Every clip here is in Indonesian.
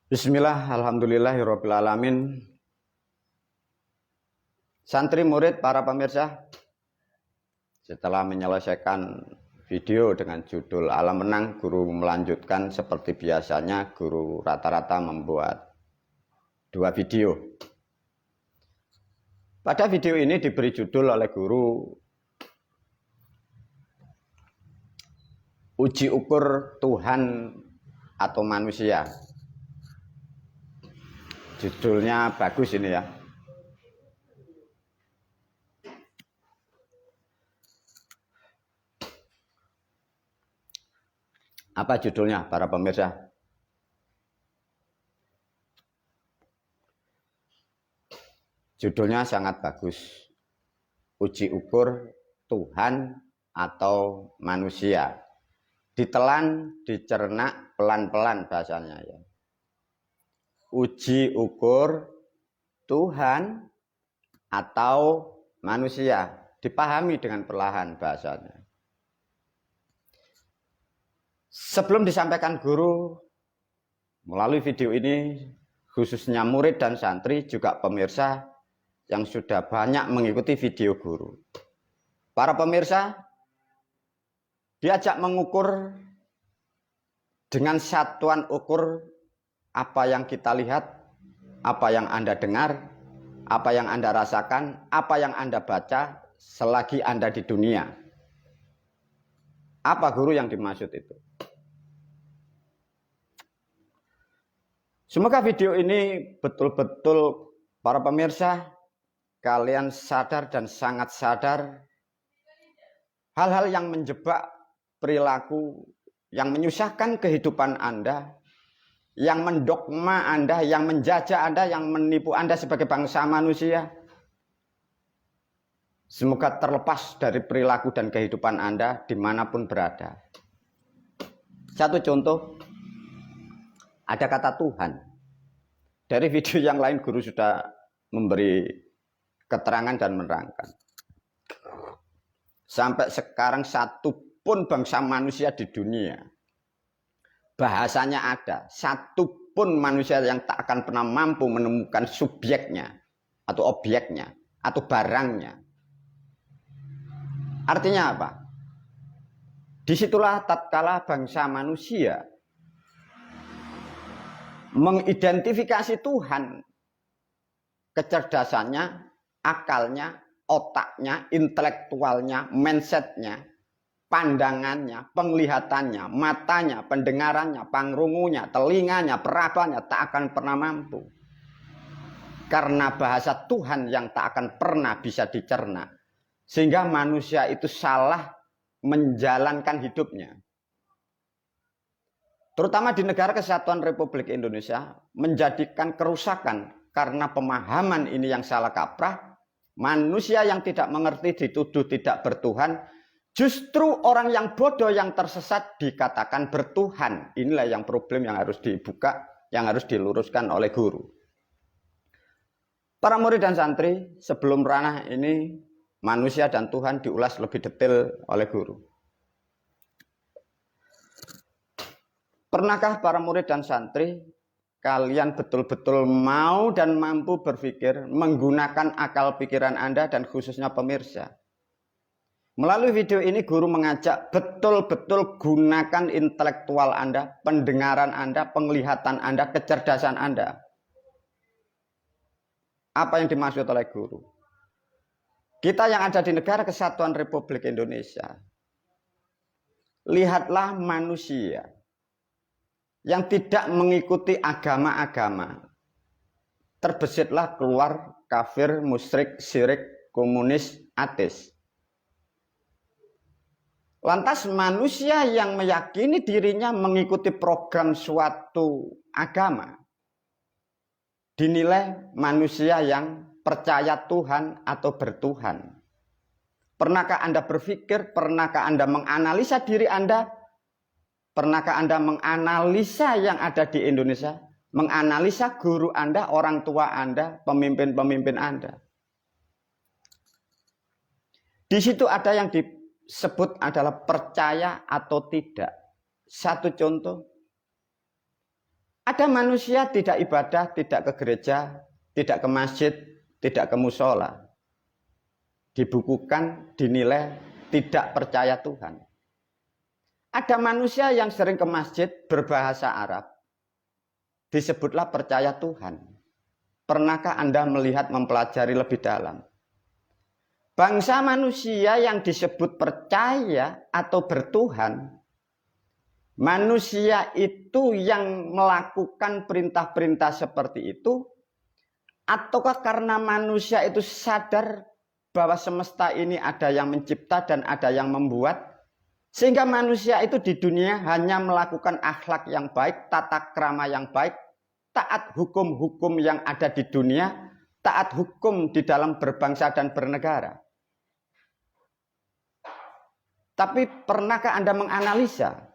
Bismillah, alhamdulillahirabbil alamin. Santri murid para pemirsa, setelah menyelesaikan video dengan judul Alam Menang, guru melanjutkan seperti biasanya. Guru rata-rata membuat 2 video. Pada video ini diberi judul oleh guru Uji ukur Tuhan atau manusia. Judulnya bagus ini ya. Apa judulnya para pemirsa? Judulnya sangat bagus. Uji ukur Tuhan atau manusia. Ditelan, dicerna pelan-pelan bahasanya ya. Uji ukur Tuhan atau manusia, dipahami dengan perlahan bahasanya. Sebelum disampaikan guru melalui video ini, khususnya murid dan santri juga pemirsa yang sudah banyak mengikuti video guru. Para pemirsa diajak mengukur dengan satuan ukur apa yang kita lihat, apa yang Anda dengar, apa yang Anda rasakan, apa yang Anda baca selagi Anda di dunia. Apa guru yang dimaksud itu? Semoga video ini betul-betul para pemirsa kalian sadar dan sangat sadar hal-hal yang menjebak perilaku, yang menyusahkan kehidupan Anda, yang mendogma Anda, yang menjajah Anda, yang menipu Anda sebagai bangsa manusia. Semoga terlepas dari perilaku dan kehidupan Anda dimanapun berada. Satu contoh, ada kata Tuhan. Dari video yang lain guru sudah memberi keterangan dan menerangkan. Sampai sekarang satu pun bangsa manusia di dunia, bahasanya ada, satu pun manusia yang tak akan pernah mampu menemukan subjeknya, atau objeknya, atau barangnya. Artinya apa? Disitulah tatkala bangsa manusia mengidentifikasi Tuhan, kecerdasannya, akalnya, otaknya, intelektualnya, mindsetnya, pandangannya, penglihatannya, matanya, pendengarannya, pangrungunya, telinganya, perabaannya tak akan pernah mampu. Karena bahasa Tuhan yang tak akan pernah bisa dicerna. Sehingga manusia itu salah menjalankan hidupnya. Terutama di negara Kesatuan Republik Indonesia, menjadikan kerusakan karena pemahaman ini yang salah kaprah. Manusia yang tidak mengerti dituduh tidak bertuhan. Justru orang yang bodoh yang tersesat dikatakan bertuhan. Inilah yang problem yang harus dibuka, yang harus diluruskan oleh guru. Para murid dan santri, sebelum ranah ini manusia dan Tuhan diulas lebih detail oleh guru. Pernahkah para murid dan santri kalian betul-betul mau dan mampu berpikir menggunakan akal pikiran Anda dan khususnya pemirsa? Melalui video ini guru mengajak betul-betul gunakan intelektual Anda, pendengaran Anda, penglihatan Anda, kecerdasan Anda. Apa yang dimaksud oleh guru? Kita yang ada di negara Kesatuan Republik Indonesia, lihatlah manusia yang tidak mengikuti agama-agama. Terbesitlah keluar kafir, musyrik, syirik, komunis, ateis. Lantas manusia yang meyakini dirinya mengikuti program suatu agama dinilai manusia yang percaya Tuhan atau bertuhan. Pernahkah Anda berpikir, pernahkah Anda menganalisa diri Anda? Pernahkah Anda menganalisa yang ada di Indonesia? Menganalisa guru Anda, orang tua Anda, pemimpin-pemimpin Anda? Di situ ada yang disebut adalah percaya atau tidak. Satu contoh. Ada manusia tidak ibadah, tidak ke gereja, tidak ke masjid, tidak ke musola. Dibukukan, dinilai tidak percaya Tuhan. Ada manusia yang sering ke masjid berbahasa Arab. Disebutlah percaya Tuhan. Pernahkah Anda melihat mempelajari lebih dalam? Bangsa manusia yang disebut percaya atau bertuhan, manusia itu yang melakukan perintah-perintah seperti itu, ataukah karena manusia itu sadar bahwa semesta ini ada yang mencipta dan ada yang membuat, sehingga manusia itu di dunia hanya melakukan akhlak yang baik, tata krama yang baik, taat hukum-hukum yang ada di dunia, taat hukum di dalam berbangsa dan bernegara. Tapi pernahkah Anda menganalisa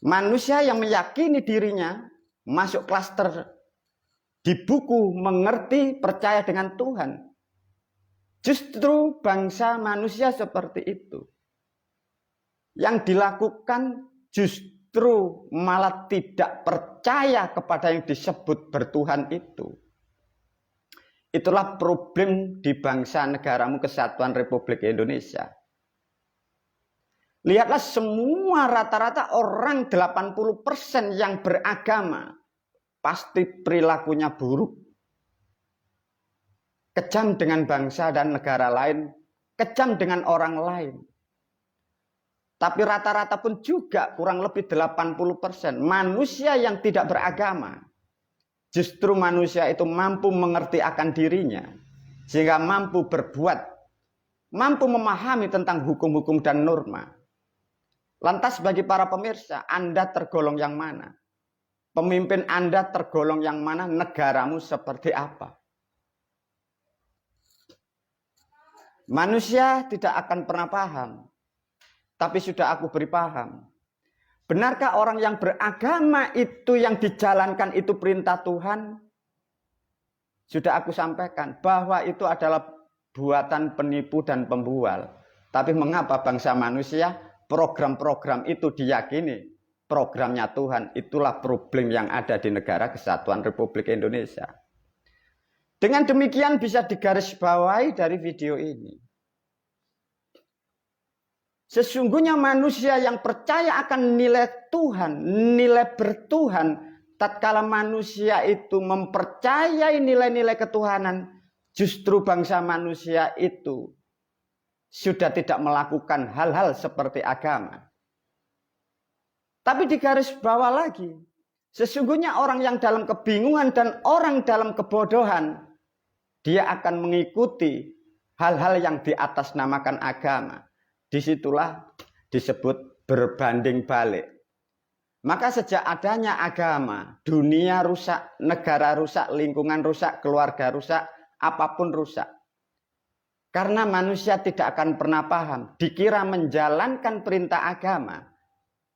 manusia yang meyakini dirinya masuk klaster di buku mengerti percaya dengan Tuhan? Justru bangsa manusia seperti itu. Yang dilakukan justru malah tidak percaya kepada yang disebut bertuhan itu. Itulah problem di bangsa negaramu Kesatuan Republik Indonesia. Lihatlah semua rata-rata orang 80% yang beragama pasti perilakunya buruk. Kejam dengan bangsa dan negara lain, kejam dengan orang lain. Tapi rata-rata pun juga kurang lebih 80% manusia yang tidak beragama. Justru manusia itu mampu mengerti akan dirinya. Sehingga mampu berbuat. Mampu memahami tentang hukum-hukum dan norma. Lantas bagi para pemirsa, Anda tergolong yang mana? Pemimpin Anda tergolong yang mana? Negaramu seperti apa? Manusia tidak akan pernah paham. Tapi sudah aku beri paham. Benarkah orang yang beragama itu yang dijalankan itu perintah Tuhan? Sudah aku sampaikan bahwa itu adalah buatan penipu dan pembual. Tapi mengapa bangsa manusia program-program itu diyakini programnya Tuhan? Itulah problem yang ada di negara Kesatuan Republik Indonesia. Dengan demikian bisa digarisbawahi dari video ini. Sesungguhnya manusia yang percaya akan nilai Tuhan, nilai bertuhan, tatkala manusia itu mempercayai nilai-nilai ketuhanan, justru bangsa manusia itu sudah tidak melakukan hal-hal seperti agama. Tapi di garis bawah lagi, sesungguhnya orang yang dalam kebingungan dan orang dalam kebodohan, dia akan mengikuti hal-hal yang diatasnamakan agama. Disitulah disebut berbanding balik. Maka sejak adanya agama, dunia rusak, negara rusak, lingkungan rusak, keluarga rusak, apapun rusak. Karena manusia tidak akan pernah paham. Dikira menjalankan perintah agama.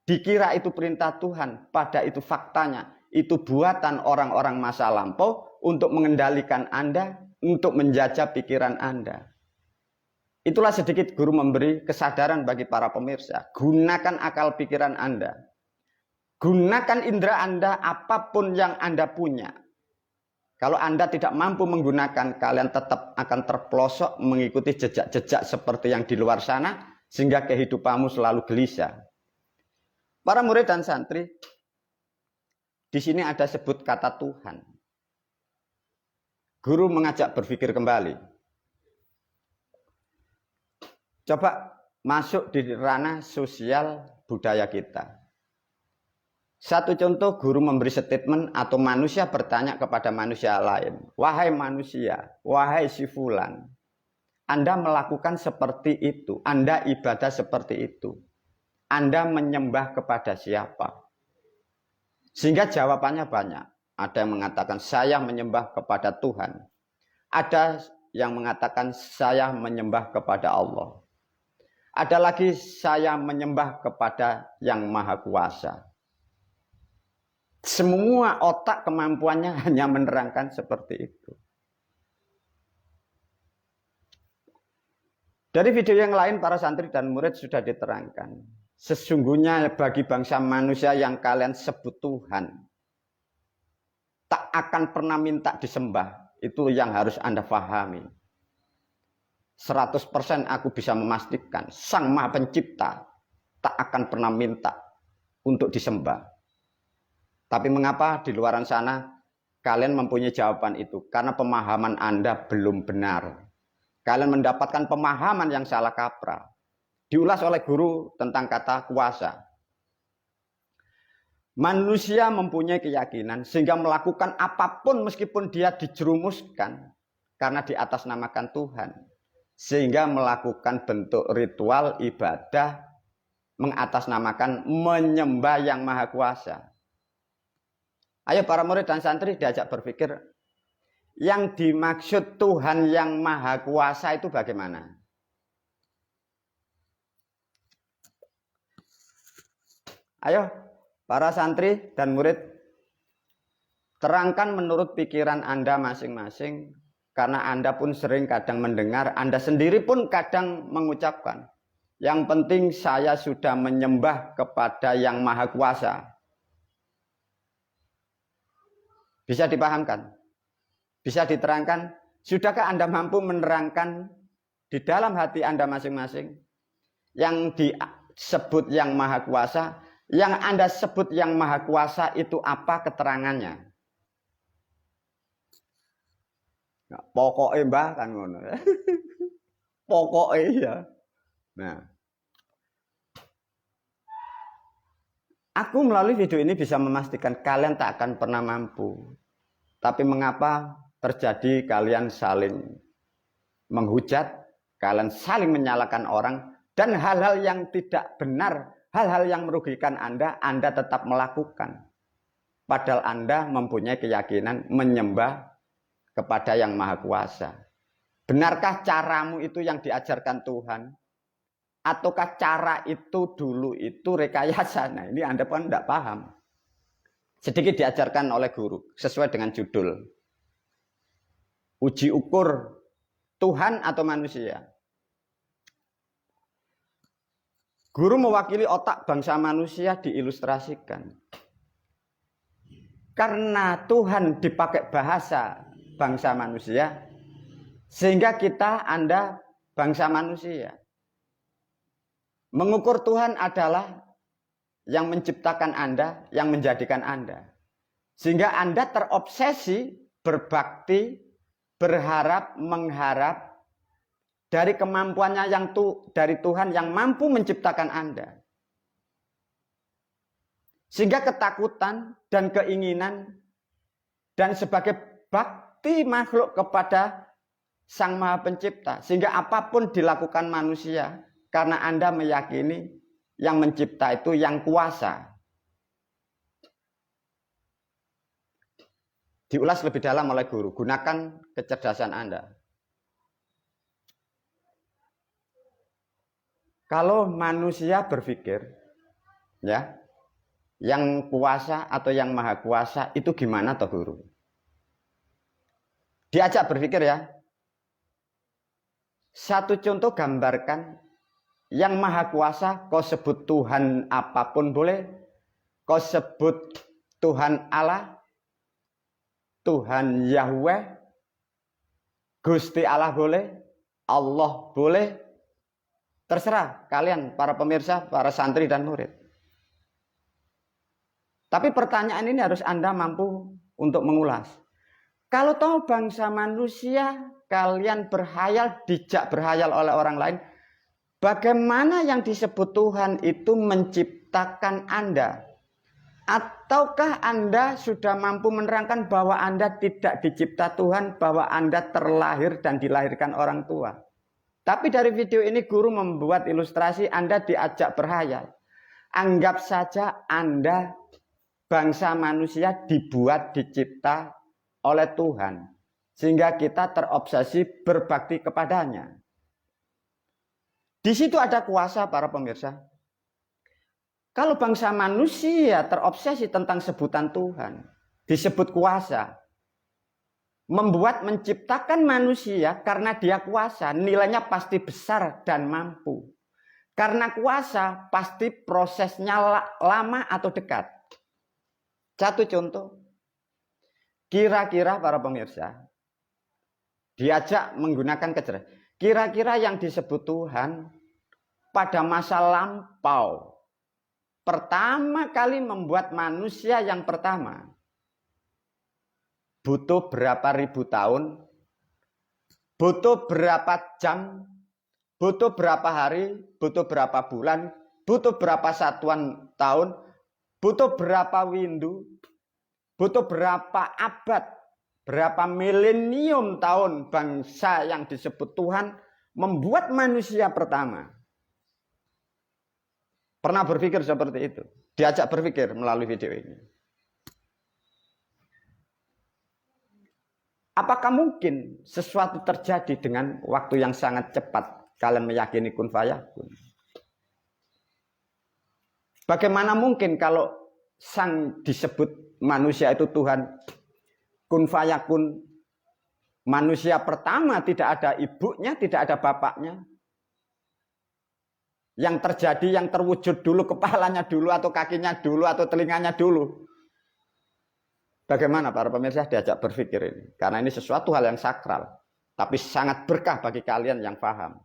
Dikira itu perintah Tuhan. Pada itu faktanya. Itu buatan orang-orang masa lampau untuk mengendalikan Anda, untuk menjajah pikiran Anda. Itulah sedikit guru memberi kesadaran bagi para pemirsa. Gunakan akal pikiran Anda. Gunakan indera Anda apapun yang Anda punya. Kalau Anda tidak mampu menggunakan, kalian tetap akan terpelosok mengikuti jejak-jejak seperti yang di luar sana, sehingga kehidupanmu selalu gelisah. Para murid dan santri, di sini ada sebut kata Tuhan. Guru mengajak berpikir kembali. Coba masuk di ranah sosial budaya kita. Satu contoh, guru memberi statement atau manusia bertanya kepada manusia lain. Wahai manusia, wahai si fulan, Anda melakukan seperti itu, Anda ibadah seperti itu. Anda menyembah kepada siapa? Sehingga jawabannya banyak. Ada yang mengatakan saya menyembah kepada Tuhan. Ada yang mengatakan saya menyembah kepada Allah. Ada lagi saya menyembah kepada yang maha kuasa. Semua otak kemampuannya hanya menerangkan seperti itu. Dari video yang lain para santri dan murid sudah diterangkan. Sesungguhnya bagi bangsa manusia yang kalian sebut Tuhan. tak akan pernah minta disembah. Itu yang harus Anda pahami. 100% aku bisa memastikan Sang Maha Pencipta tak akan pernah minta untuk disembah. Tapi mengapa di luar sana kalian mempunyai jawaban itu? Karena pemahaman Anda belum benar. Kalian mendapatkan pemahaman yang salah kaprah. Diulas oleh guru tentang kata kuasa. Manusia mempunyai keyakinan sehingga melakukan apapun meskipun dia dijerumuskan karena diatasnamakan Tuhan. Sehingga melakukan bentuk ritual ibadah mengatasnamakan menyembah yang maha kuasa. Ayo para murid dan santri diajak berpikir, yang dimaksud Tuhan yang maha kuasa itu bagaimana? Ayo para santri dan murid, terangkan menurut pikiran Anda masing-masing. Karena Anda pun sering kadang mendengar, Anda sendiri pun kadang mengucapkan. Yang penting saya sudah menyembah kepada yang maha kuasa. Bisa dipahamkan? Bisa diterangkan? Sudahkah Anda mampu menerangkan di dalam hati Anda masing-masing? Yang disebut yang maha kuasa, yang Anda sebut yang maha kuasa itu apa keterangannya? Nah, pokoknya mbah kan ngono. Pokoknya ya. Nah, aku melalui video ini bisa memastikan kalian tak akan pernah mampu. Tapi mengapa terjadi kalian saling menghujat, kalian saling menyalahkan orang, dan hal-hal yang tidak benar, hal-hal yang merugikan Anda tetap melakukan. Padahal Anda mempunyai keyakinan menyembah kepada yang maha kuasa. Benarkah caramu itu yang diajarkan Tuhan? Ataukah cara itu dulu itu rekayasa? Nah, ini Anda pun tidak paham. Sedikit diajarkan oleh guru sesuai dengan judul. Uji ukur Tuhan atau manusia. Guru mewakili otak bangsa manusia diilustrasikan. Karena Tuhan dipakai bahasa bangsa manusia, sehingga Anda bangsa manusia. Mengukur Tuhan adalah yang menciptakan Anda, yang menjadikan Anda. Sehingga Anda terobsesi, berbakti, berharap, mengharap dari kemampuannya dari Tuhan yang mampu menciptakan Anda. Sehingga ketakutan dan keinginan dan sebagai bakti makhluk kepada Sang Maha Pencipta. Sehingga apapun dilakukan manusia, karena Anda meyakini yang mencipta itu yang kuasa. Diulas lebih dalam oleh guru. Gunakan kecerdasan Anda. Kalau manusia berpikir, ya, yang kuasa atau yang maha kuasa itu gimana toh guru? Diajak berpikir ya. Satu contoh gambarkan yang maha kuasa, kau sebut Tuhan apapun boleh. Kau sebut Tuhan Allah, Tuhan Yahweh, Gusti Allah boleh, Allah boleh. Terserah kalian para pemirsa, para santri dan murid. Tapi pertanyaan ini harus Anda mampu untuk mengulas. Kalau tahu bangsa manusia, kalian berhayal, dijak berhayal oleh orang lain. Bagaimana yang disebut Tuhan itu menciptakan Anda? Ataukah Anda sudah mampu menerangkan bahwa Anda tidak dicipta Tuhan, bahwa Anda terlahir dan dilahirkan orang tua? Tapi dari video ini guru membuat ilustrasi Anda diajak berhayal. Anggap saja Anda bangsa manusia dibuat, dicipta oleh Tuhan. Sehingga kita terobsesi berbakti kepadanya. Di situ ada kuasa para pemirsa. Kalau bangsa manusia terobsesi tentang sebutan Tuhan, disebut kuasa. Membuat menciptakan manusia karena dia kuasa, nilainya pasti besar dan mampu. Karena kuasa pasti prosesnya lama atau dekat. Satu contoh. Kira-kira para pemirsa diajak menggunakan kecerdasan. Kira-kira yang disebut Tuhan pada masa lampau pertama kali membuat manusia yang pertama butuh berapa ribu tahun, butuh berapa jam, butuh berapa hari, butuh berapa bulan, butuh berapa satuan tahun, butuh berapa windu, butuh berapa abad, berapa milenium tahun bangsa yang disebut Tuhan membuat manusia pertama. Pernah berpikir seperti itu? Diajak berpikir melalui video ini. Apakah mungkin sesuatu terjadi dengan waktu yang sangat cepat? Kalian meyakini kun fayakun. Bagaimana mungkin kalau sang disebut manusia itu Tuhan, kun fayakun, manusia pertama tidak ada ibunya, tidak ada bapaknya. Yang terjadi, yang terwujud dulu, kepalanya dulu, atau kakinya dulu, atau telinganya dulu. Bagaimana para pemirsa diajak berpikir ini? Karena ini sesuatu hal yang sakral, tapi sangat berkah bagi kalian yang paham.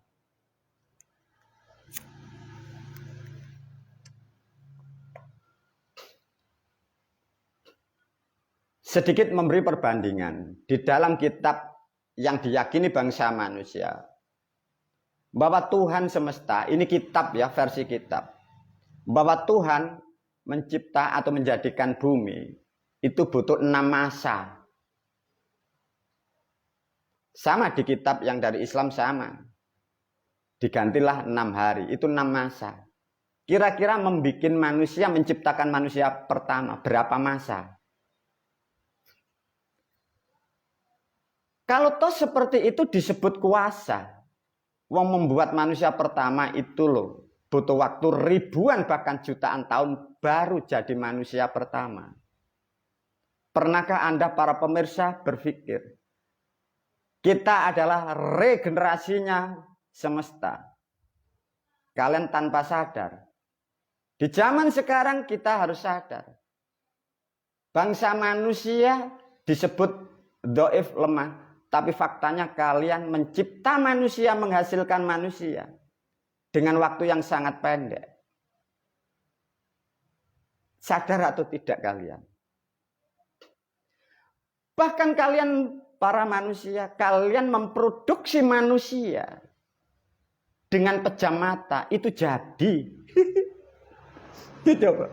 Sedikit memberi perbandingan di dalam kitab yang diyakini bangsa manusia, bahwa Tuhan semesta, ini kitab ya, versi kitab, bahwa Tuhan mencipta atau menjadikan bumi itu butuh 6 masa. Sama di kitab yang dari Islam sama. Digantilah 6 hari, itu 6 masa. Kira-kira membuat manusia, menciptakan manusia pertama, berapa masa? Kalau toh seperti itu disebut kuasa. Wong membuat manusia pertama itu loh, butuh waktu ribuan bahkan jutaan tahun baru jadi manusia pertama. Pernahkah Anda para pemirsa berpikir, kita adalah regenerasinya semesta? Kalian tanpa sadar. Di zaman sekarang kita harus sadar. Bangsa manusia disebut dhaif, lemah. Tapi faktanya kalian mencipta manusia, menghasilkan manusia dengan waktu yang sangat pendek. Sadar atau tidak kalian? Bahkan kalian para manusia, kalian memproduksi manusia dengan pejam mata, itu jadi. Gitu, Pak.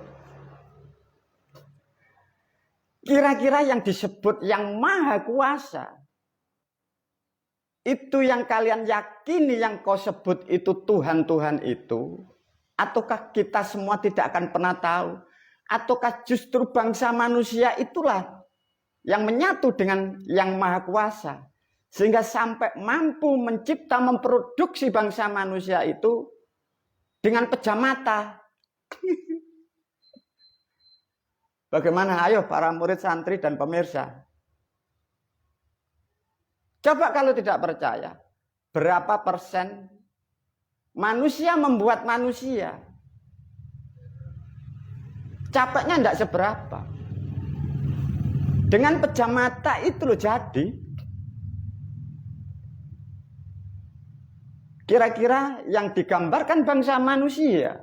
Kira-kira yang disebut yang maha kuasa, itu yang kalian yakini, yang kau sebut itu Tuhan-Tuhan itu, ataukah kita semua tidak akan pernah tahu? Ataukah justru bangsa manusia itulah yang menyatu dengan yang maha kuasa, sehingga sampai mampu mencipta, memproduksi bangsa manusia itu dengan pejam mata? Bagaimana? Ayo para murid, santri, dan pemirsa. Coba kalau tidak percaya, berapa persen manusia membuat manusia? Capeknya tidak seberapa. Dengan pejam mata itu loh jadi. Kira-kira yang digambarkan bangsa manusia,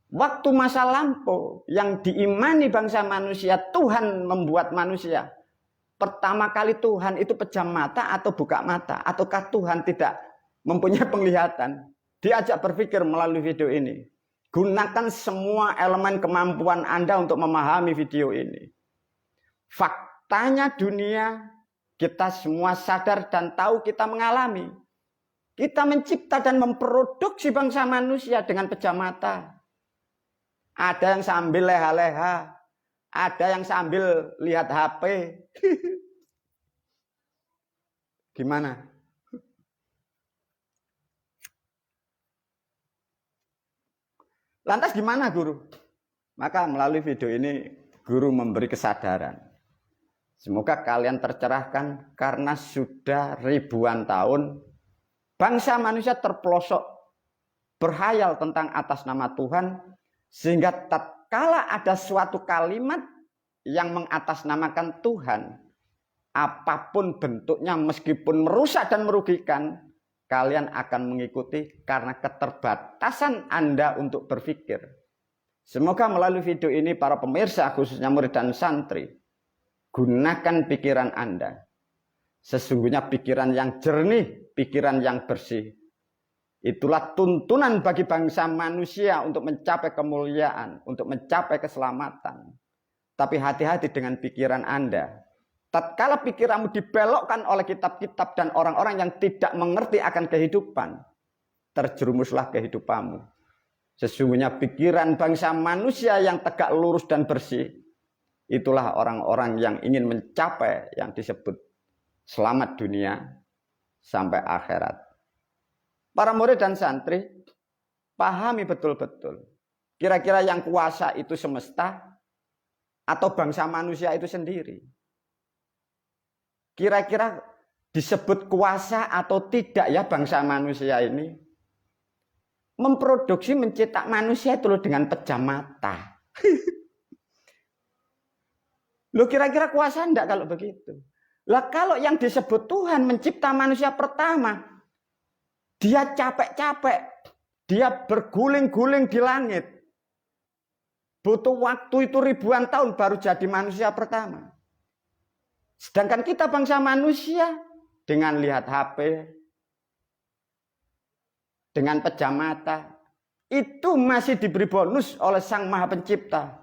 waktu masa lampau yang diimani bangsa manusia, Tuhan membuat manusia. Pertama kali Tuhan itu pejam mata atau buka mata? Ataukah Tuhan tidak mempunyai penglihatan? Diajak berpikir melalui video ini. Gunakan semua elemen kemampuan Anda untuk memahami video ini. Faktanya dunia, kita semua sadar dan tahu kita mengalami. Kita mencipta dan memproduksi bangsa manusia dengan pejam mata. Ada yang sambil leha-leha. Ada yang sambil lihat HP. Gimana? Lantas gimana guru? Maka melalui video ini guru memberi kesadaran. Semoga kalian tercerahkan karena sudah ribuan tahun bangsa manusia terpelosok berhayal tentang atas nama Tuhan, sehingga tatkala ada suatu kalimat yang mengatasnamakan Tuhan, apapun bentuknya meskipun merusak dan merugikan, kalian akan mengikuti karena keterbatasan Anda untuk berpikir. Semoga melalui video ini para pemirsa, khususnya murid dan santri, gunakan pikiran Anda. Sesungguhnya pikiran yang jernih, pikiran yang bersih, itulah tuntunan bagi bangsa manusia untuk mencapai kemuliaan, untuk mencapai keselamatan. Tapi hati-hati dengan pikiran Anda. Tatkala pikiranmu dibelokkan oleh kitab-kitab dan orang-orang yang tidak mengerti akan kehidupan, terjerumuslah kehidupanmu. Sesungguhnya pikiran bangsa manusia yang tegak lurus dan bersih, itulah orang-orang yang ingin mencapai yang disebut selamat dunia sampai akhirat. Para murid dan santri, pahami betul-betul. Kira-kira yang kuasa itu semesta atau bangsa manusia itu sendiri? Kira-kira disebut kuasa atau tidak ya bangsa manusia ini? Memproduksi, mencetak manusia itu loh dengan pejam mata. Loh kira-kira kuasa enggak kalau begitu? Lah kalau yang disebut Tuhan mencipta manusia pertama, dia capek-capek, dia berguling-guling di langit. Butuh waktu itu ribuan tahun baru jadi manusia pertama. Sedangkan kita bangsa manusia dengan lihat HP, dengan pejam mata, itu masih diberi bonus oleh Sang Maha Pencipta.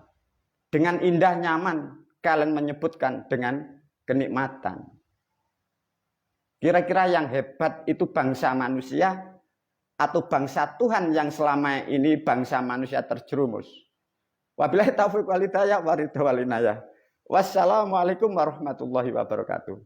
Dengan indah nyaman, kalian menyebutkan dengan kenikmatan. Kira-kira yang hebat itu bangsa manusia atau bangsa Tuhan yang selama ini bangsa manusia terjerumus? Wabillahi taufiq wal hidayah wa ridha wal inayah. Wassalamualaikum warahmatullahi wabarakatuh.